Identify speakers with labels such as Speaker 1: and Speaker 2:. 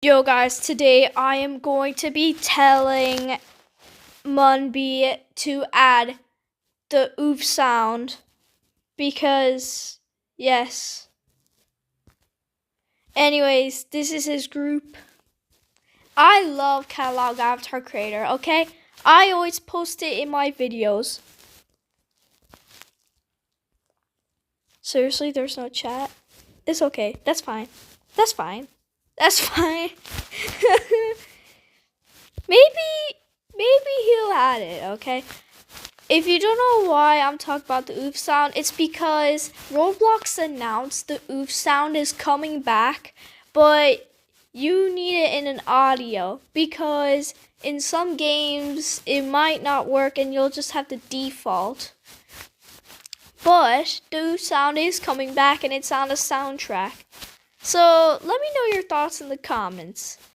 Speaker 1: Yo guys, today I am going to be telling Munby to add the oof sound because yes. Anyways, this is his group. I love Catalog Avatar Creator, okay? I always post it in my videos. Seriously, there's no chat? It's okay. That's fine. That's fine. That's fine. Maybe he'll add it, okay? If you don't know why I'm talking about the oof sound, it's because Roblox announced the oof sound is coming back, but you need it in an audio because in some games it might not work and you'll just have the default. But the oof sound is coming back and it's on a soundtrack. So let me know your thoughts in the comments.